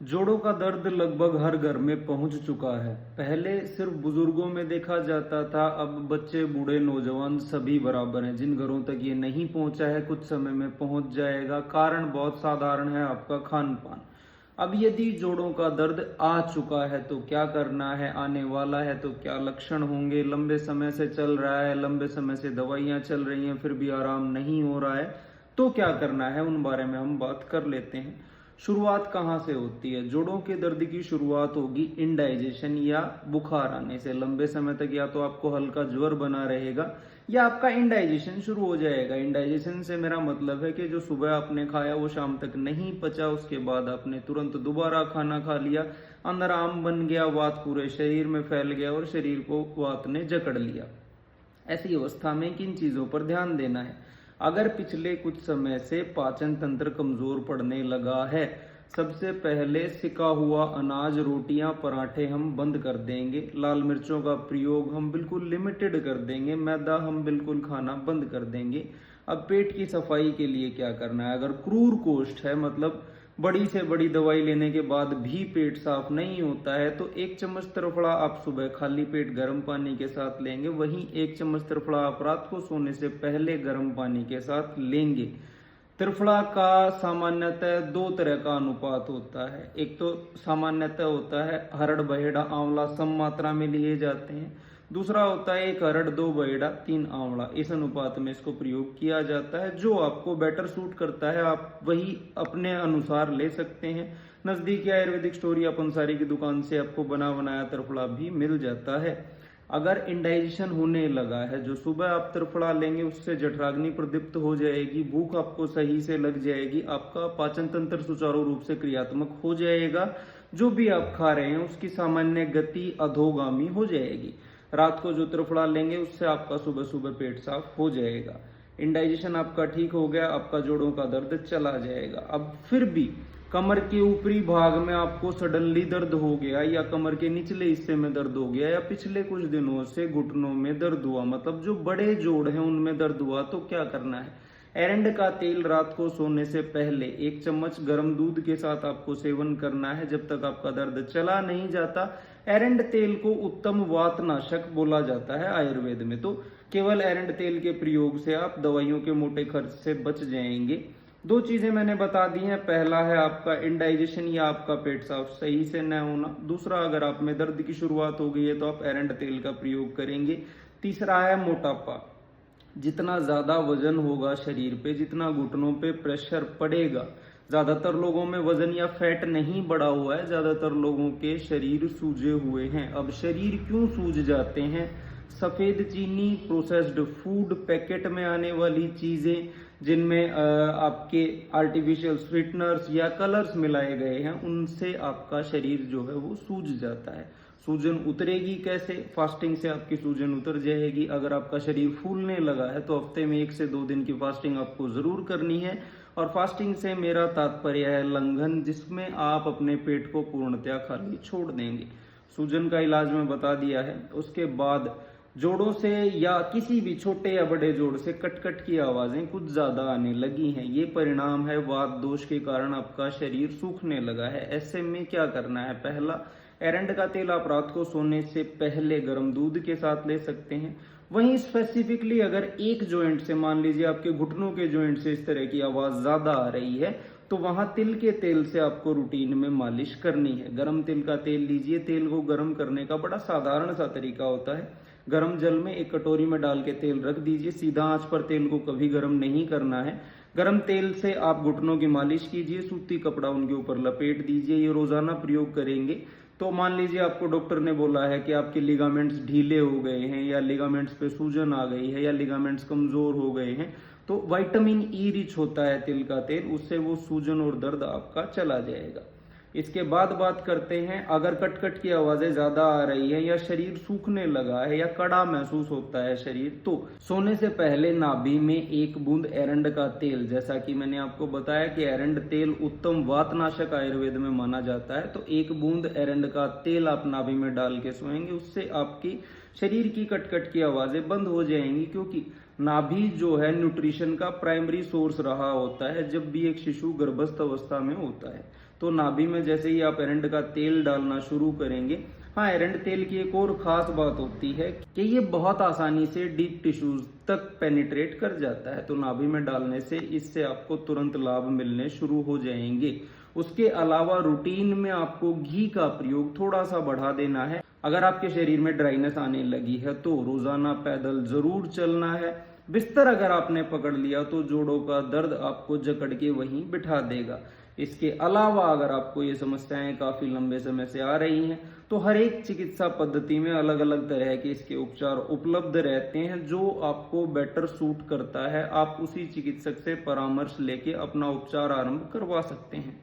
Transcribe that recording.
जोड़ों का दर्द लगभग हर घर में पहुंच चुका है। पहले सिर्फ बुजुर्गों में देखा जाता था, अब बच्चे बूढ़े नौजवान सभी बराबर हैं। जिन घरों तक ये नहीं पहुंचा है कुछ समय में पहुंच जाएगा। कारण बहुत साधारण है, आपका खान पान। अब यदि जोड़ों का दर्द आ चुका है तो क्या करना है, आने वाला है तो क्या लक्षण होंगे, लंबे समय से चल रहा है, लंबे समय से दवाइयां चल रही हैं फिर भी आराम नहीं हो रहा है तो क्या करना है, उन बारे में हम बात कर लेते हैं। शुरुआत कहाँ से होती है? जोड़ों के दर्द की शुरुआत होगी इनडाइजेशन या बुखार आने से। लंबे समय तक या तो आपको हल्का ज्वर बना रहेगा या आपका इनडाइजेशन शुरू हो जाएगा। इनडाइजेशन से मेरा मतलब है कि जो सुबह आपने खाया वो शाम तक नहीं पचा, उसके बाद आपने तुरंत दोबारा खाना खा लिया, अंदर आम बन गया, वात पूरे शरीर में फैल गया और शरीर को वात ने जकड़ लिया। ऐसी अवस्था में किन चीजों पर ध्यान देना है? अगर पिछले कुछ समय से पाचन तंत्र कमजोर पड़ने लगा है, सबसे पहले सिका हुआ अनाज, रोटियां, पराठे हम बंद कर देंगे। लाल मिर्चों का प्रयोग हम बिल्कुल लिमिटेड कर देंगे। मैदा हम बिल्कुल खाना बंद कर देंगे। अब पेट की सफाई के लिए क्या करना है? अगर क्रूर कोष्ठ है, मतलब बड़ी से बड़ी दवाई लेने के बाद भी पेट साफ नहीं होता है, तो 1 चम्मच त्रिफला आप सुबह खाली पेट गर्म पानी के साथ लेंगे। वहीं 1 चम्मच त्रिफला आप रात को सोने से पहले गर्म पानी के साथ लेंगे। त्रिफला का सामान्यतः 2 तरह का अनुपात होता है। एक तो सामान्यतः होता है हरड़ बहेड़ा आंवला सम मात्रा में लिए जाते हैं। दूसरा होता है 1 हरड़ 2 बहेड़ा 3 आंवला। इस अनुपात में इसको प्रयोग किया जाता है। जो आपको बेटर सूट करता है आप वही अपने अनुसार ले सकते हैं। नजदीकी आयुर्वेदिक स्टोर या पंसारी की दुकान से आपको बना बनाया त्रिफला भी मिल जाता है। अगर इंडाइजेशन होने लगा है, जो सुबह आप त्रिफला लेंगे उससे जठराग्नि प्रदीप्त हो जाएगी, भूख आपको सही से लग जाएगी, आपका पाचन तंत्र सुचारू रूप से क्रियात्मक हो जाएगा, जो भी आप खा रहे हैं उसकी सामान्य गति अधोगामी हो जाएगी। रात को जो त्रिफला लेंगे उससे आपका सुबह सुबह पेट साफ हो जाएगा। इंडाइजेशन आपका ठीक हो गया, आपका जोड़ों का दर्द चला जाएगा। अब फिर भी कमर के ऊपरी भाग में आपको सडनली दर्द हो गया या कमर के निचले हिस्से में दर्द हो गया या पिछले कुछ दिनों से घुटनों में दर्द हुआ, मतलब जो बड़े जोड़ हैं उनमें दर्द हुआ, तो क्या करना है? एरंड का तेल रात को सोने से पहले 1 चम्मच गर्म दूध के साथ आपको सेवन करना है जब तक आपका दर्द चला नहीं जाता। एरंड तेल को उत्तम वातनाशक बोला जाता है आयुर्वेद में, तो केवल एरंड तेल के प्रयोग से आप दवाइयों के मोटे खर्च से बच जाएंगे। 2 चीजें मैंने बता दी हैं। पहला है आपका इंडाइजेशन या आपका पेट साफ सही से न होना। दूसरा, अगर आप में दर्द की शुरुआत हो गई है तो आप एरंड तेल का प्रयोग करेंगे। तीसरा है मोटापा। जितना ज्यादा वजन होगा शरीर पे, जितना घुटनों पे प्रेशर पड़ेगा, ज्यादातर लोगों में वजन या फैट नहीं बढ़ा हुआ है, ज्यादातर लोगों के शरीर सूजे हुए हैं। अब शरीर क्यों सूज जाते हैं? सफेद चीनी, प्रोसेस्ड फूड, पैकेट में आने वाली चीजें जिनमें आपके आर्टिफिशियल स्वीटनर्स या कलर्स मिलाए गए हैं, उनसे आपका शरीर जो है वो सूज जाता है। सूजन उतरेगी कैसे? फास्टिंग से आपकी सूजन उतर जाएगी। अगर आपका शरीर फूलने लगा है तो हफ्ते में 1 से 2 दिन की फास्टिंग आपको जरूर करनी है। और फास्टिंग से मेरा तात्पर्य है लंघन, जिसमें आप अपने पेट को पूर्णतया खाली छोड़ देंगे। सूजन का इलाज मैं बता दिया है। उसके बाद जोड़ों से या किसी भी छोटे या बड़े जोड़ से कट की आवाजें कुछ ज्यादा आने लगी हैं, ये परिणाम है वात दोष के कारण आपका शरीर सूखने लगा है। ऐसे में क्या करना है? पहला, एरंड का तेल आप रात को सोने से पहले गर्म दूध के साथ ले सकते हैं। वहीं स्पेसिफिकली अगर एक जॉइंट से, मान लीजिए आपके घुटनों के जॉइंट से इस तरह की आवाज ज्यादा आ रही है, तो वहां तिल के तेल से आपको रूटीन में मालिश करनी है। गर्म तिल का तेल लीजिए। तेल को गर्म करने का बड़ा साधारण सा तरीका होता है। गर्म जल में 1 कटोरी में डाल के तेल रख दीजिए। सीधा आंच पर तेल को कभी गर्म नहीं करना है। गर्म तेल से आप घुटनों की मालिश कीजिए। सूती कपड़ा उनके ऊपर लपेट दीजिए। ये रोजाना प्रयोग करेंगे तो मान लीजिए आपको डॉक्टर ने बोला है कि आपके लिगामेंट्स ढीले हो गए हैं या लिगामेंट्स पे सूजन आ गई है या लिगामेंट्स कमजोर हो गए हैं, तो विटामिन ई रिच होता है तिल का तेल, उससे वो सूजन और दर्द आपका चला जाएगा। इसके बाद बात करते हैं, अगर कट की आवाजें ज्यादा आ रही है या शरीर सूखने लगा है या कड़ा महसूस होता है शरीर, तो सोने से पहले नाभि में 1 बूंद एरंड का तेल, जैसा कि मैंने आपको बताया कि एरंड तेल उत्तम वातनाशक आयुर्वेद में माना जाता है, तो 1 बूंद एरंड का तेल आप नाभि में डाल के सोएंगे। उससे आपकी शरीर की कट की आवाजें बंद हो जाएंगी, क्योंकि नाभि जो है न्यूट्रिशन का प्राइमरी सोर्स रहा होता है जब भी एक शिशु गर्भस्थ अवस्था में होता है। तो नाभि में जैसे ही आप एरंड का तेल डालना शुरू करेंगे, हाँ, एरंड तेल की एक और खास बात होती है कि ये बहुत आसानी से डीप टिश्यूज तक पेनिट्रेट कर जाता है। तो नाभि में डालने से इससे आपको तुरंत लाभ मिलने शुरू हो जाएंगे। उसके अलावा रूटीन में आपको घी का प्रयोग थोड़ा सा बढ़ा देना है। अगर आपके शरीर में ड्राइनेस आने लगी है तो रोजाना पैदल जरूर चलना है। बिस्तर अगर आपने पकड़ लिया तो जोड़ों का दर्द आपको जकड़ के वहीं बिठा देगा। इसके अलावा अगर आपको ये समस्याएं काफी लंबे समय से आ रही हैं तो हर एक चिकित्सा पद्धति में अलग अलग तरह के इसके उपचार उपलब्ध रहते हैं। जो आपको बेटर सूट करता है आप उसी चिकित्सक से परामर्श लेके अपना उपचार आरंभ करवा सकते हैं।